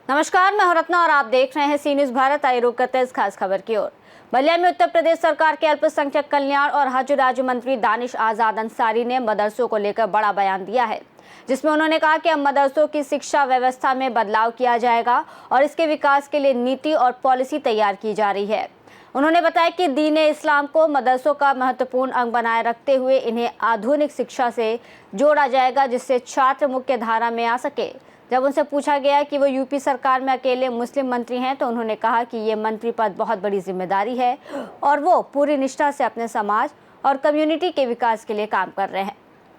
नमस्कार, मैं हूं रत्ना और आप देख रहे हैं सी न्यूज भारत। आइए रुक करते हैं इस खास खबर की ओर। बलिया में उत्तर प्रदेश सरकार के अल्पसंख्यक कल्याण और हज राज्य मंत्री दानिश आजाद अंसारी ने मदरसों को लेकर बड़ा बयान दिया है, जिसमें उन्होंने कहा कि अब मदरसों की शिक्षा व्यवस्था में बदलाव किया जाएगा और इसके विकास के लिए नीति और पॉलिसी तैयार की जा रही है। उन्होंने बताया कि दीन-ए इस्लाम को मदरसों का महत्वपूर्ण अंग बनाए रखते हुए इन्हें आधुनिक शिक्षा से जोड़ा जाएगा, जिससे छात्र मुख्य धारा में आ सके। जब उनसे पूछा गया कि वो यूपी सरकार में अकेले मुस्लिम मंत्री हैं, तो उन्होंने कहा कि ये मंत्री पद बहुत बड़ी जिम्मेदारी है और वो पूरी निष्ठा से अपने समाज और कम्युनिटी के विकास के लिए काम कर रहे हैं।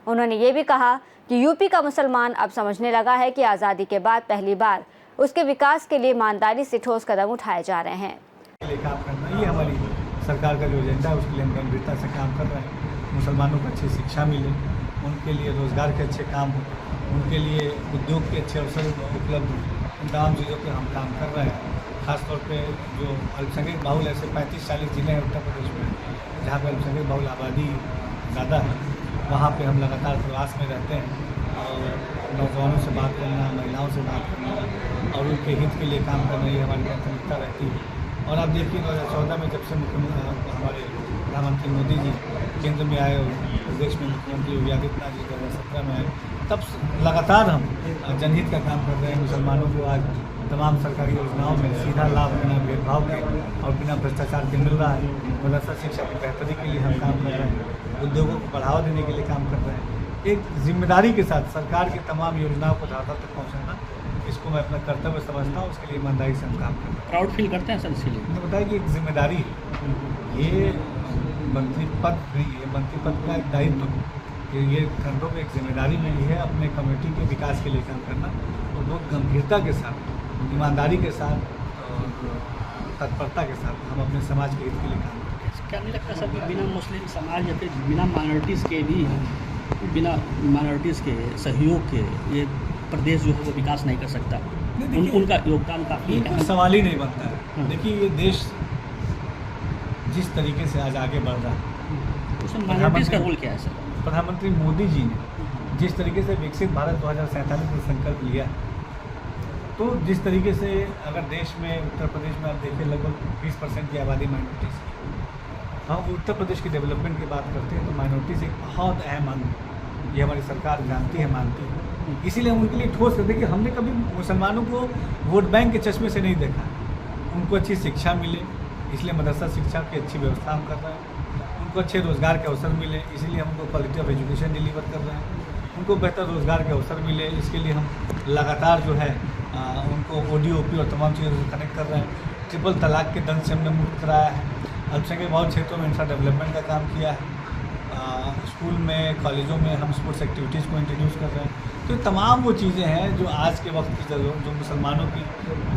उन्होंने ये भी कहा कि यूपी का मुसलमान अब समझने लगा है कि आज़ादी के बाद पहली बार उसके विकास के लिए ईमानदारी से ठोस कदम उठाए जा रहे हैं। काम करना ये हमारी सरकार का जो एजेंडा है, उसके लिए हम गंभीरता से काम कर रहे हैं। मुसलमानों को अच्छी शिक्षा मिले, उनके लिए रोज़गार के अच्छे काम हो, उनके लिए उद्योग के अच्छे अवसर उपलब्ध हो, इन तमाम चीज़ों पर हम काम कर रहे हैं। ख़ासतौर पे जो अल्पसंख्यक बहुल ऐसे 35-40 ज़िले हैं उत्तर प्रदेश में, जहाँ पर अल्पसंख्यक बहुल आबादी ज़्यादा है, वहाँ पे हम लगातार प्रवास में रहते हैं और नौजवानों से बात करना, महिलाओं से बात करना और उनके हित के लिए काम करना, ये हमारी प्राथमिकता रहती है। और आप देखिए 2014 में जब से हमारे प्रधानमंत्री मोदी जी केंद्र में आए और प्रदेश में मुख्यमंत्री योगी आदित्यनाथ जी 2017 में आए, तब लगातार हम जनहित का काम कर रहे हैं। मुसलमानों को आज तमाम सरकारी योजनाओं में सीधा लाभ बिना भेदभाव के और बिना भ्रष्टाचार के मिल रहा है। मदरसा शिक्षा की बेहतरी के लिए हम काम कर रहे हैं, उद्योगों को बढ़ावा देने के लिए काम कर रहे हैं। एक जिम्मेदारी के साथ सरकार की तमाम योजनाओं को धरातल तक पहुँचाना, इसको मैं अपना कर्तव्य समझता हूँ। उसके लिए ईमानदारी से हम काम करते हैं। प्राउड फील करते हैं सर? इसीलिए मैंने बताया कि एक जिम्मेदारी है, ये मंत्री पद नहीं है, मंत्री पद का एक दायित्व है। ये कंधों में एक जिम्मेदारी मिली है अपने कमेटी के विकास के लिए काम करना, और बहुत गंभीरता के साथ, ईमानदारी के साथ और तत्परता के साथ हम अपने समाज के हित के लिए काम करते हैं। क्या नहीं लगता सर कि बिना मुस्लिम समाज या फिर बिना माइनॉरिटीज़ के भी, बिना माइनॉरिटीज़ के सहयोग के ये प्रदेश जो है वो विकास नहीं कर सकता? उनका योगदान काफ़ी है। सवाल ही नहीं बनता है। देखिए, ये देश जिस तरीके से आज आगे बढ़ रहा है, उसमें माइनॉरिटीज़ का रोल क्या है सर? प्रधानमंत्री मोदी जी ने जिस तरीके से विकसित भारत 2047 का संकल्प लिया, तो जिस तरीके से अगर देश में उत्तर प्रदेश में आप देखिए लगभग 20% की आबादी माइनॉरिटीज़ की, हम उत्तर प्रदेश की डेवलपमेंट की बात करते हैं तो माइनॉरिटीज़ एक बहुत अहम अंग है। ये हमारी सरकार जानती है, मानती है। इसीलिए हम उनके लिए ठोस करते हैं कि हमने कभी मुसलमानों को वोट बैंक के चश्मे से नहीं देखा। उनको अच्छी शिक्षा मिले, इसलिए मदरसा शिक्षा की अच्छी व्यवस्था हम कर रहे हैं। उनको अच्छे रोज़गार के अवसर मिले, इसीलिए हम उनको क्वालिटी ऑफ एजुकेशन डिलीवर कर रहे हैं। उनको बेहतर रोज़गार के अवसर मिले, इसके लिए हम लगातार जो है उनको ODOP और तमाम चीज़ों से कनेक्ट कर रहे हैं। ट्रिपल तलाक के दंड से हमने मुक्त कराया है। अल्पसंख्यक बहुत क्षेत्रों में इंफ्रा डेवलपमेंट का काम किया है। स्कूल में, कॉलेजों में हम स्पोर्ट्स एक्टिविटीज़ को इंट्रोड्यूस कर रहे हैं। तो तमाम वो चीज़ें हैं जो आज के वक्त की ज़रूरत, जो मुसलमानों की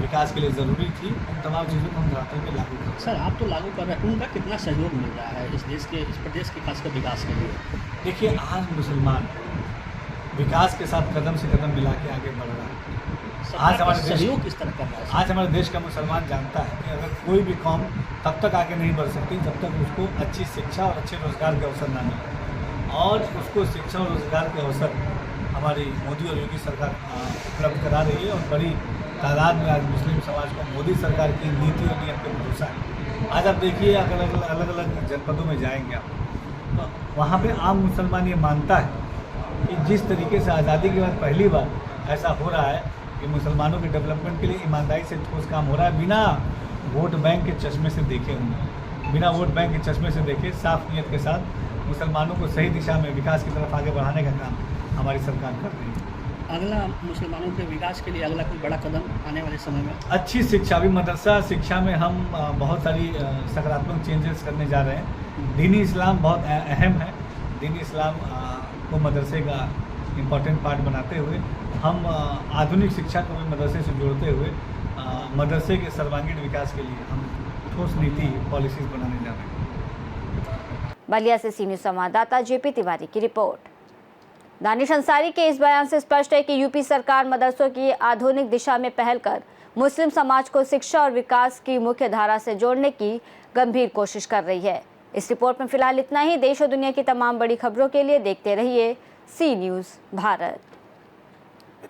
विकास के लिए ज़रूरी थी, उन तमाम चीज़ों को हम धरातल पे लागू कर रहे हैं। सर, आप तो लागू कर रहे हैं, उनका कितना सहयोग मिल रहा है इस देश के, इस प्रदेश के खासकर विकास के लिए? देखिए, आज मुसलमान विकास के साथ कदम से कदम मिला के आगे बढ़ रहा है। आज हमारे सहयोग किस तरह कर रहा है? आज हमारे देश का मुसलमान जानता है कि अगर कोई भी कौम तब तक आगे नहीं बढ़ सकती जब तक उसको अच्छी शिक्षा और अच्छे रोज़गार के अवसर ना मिले, और उसको शिक्षा और रोज़गार के अवसर हमारी मोदी और योगी सरकार उपलब्ध करा रही है। और बड़ी तादाद में आज मुस्लिम समाज को मोदी सरकार की नीति और नियम पर भरोसा है। आज आप देखिए, अलग अलग जनपदों में जाएंगे आप, तो वहाँ पे आम मुसलमान ये मानता है कि जिस तरीके से आज़ादी के बाद पहली बार ऐसा हो रहा है कि मुसलमानों के डेवलपमेंट के लिए ईमानदारी से ठोस काम हो रहा है, बिना वोट बैंक के चश्मे से देखे होंगे, बिना वोट बैंक के चश्मे से देखे, साफ नियत के साथ मुसलमानों को सही दिशा में विकास की तरफ आगे बढ़ाने का काम हमारी सरकार कर रही है। अगला मुसलमानों के विकास के लिए अगला कोई बड़ा कदम आने वाले समय में? अच्छी शिक्षा, अभी मदरसा शिक्षा में हम बहुत सारी सकारात्मक चेंजेस करने जा रहे हैं। दीनी इस्लाम बहुत अहम है। दीनी इस्लाम को मदरसे का इम्पॉर्टेंट पार्ट बनाते हुए हम आधुनिक शिक्षा को भी मदरसे से जोड़ते हुए मदरसे के सर्वांगीण विकास के लिए हम ठोस नीति पॉलिसीज बनाने जा रहे हैं। बलिया से सी न्यूज संवाददाता JP तिवारी की रिपोर्ट। दानिश अंसारी के इस बयान से स्पष्ट है कि यूपी सरकार मदरसों की आधुनिक दिशा में पहल कर मुस्लिम समाज को शिक्षा और विकास की मुख्य धारा से जोड़ने की गंभीर कोशिश कर रही है। इस रिपोर्ट में फिलहाल इतना ही। देश और दुनिया की तमाम बड़ी खबरों के लिए देखते रहिए सी न्यूज़ भारत।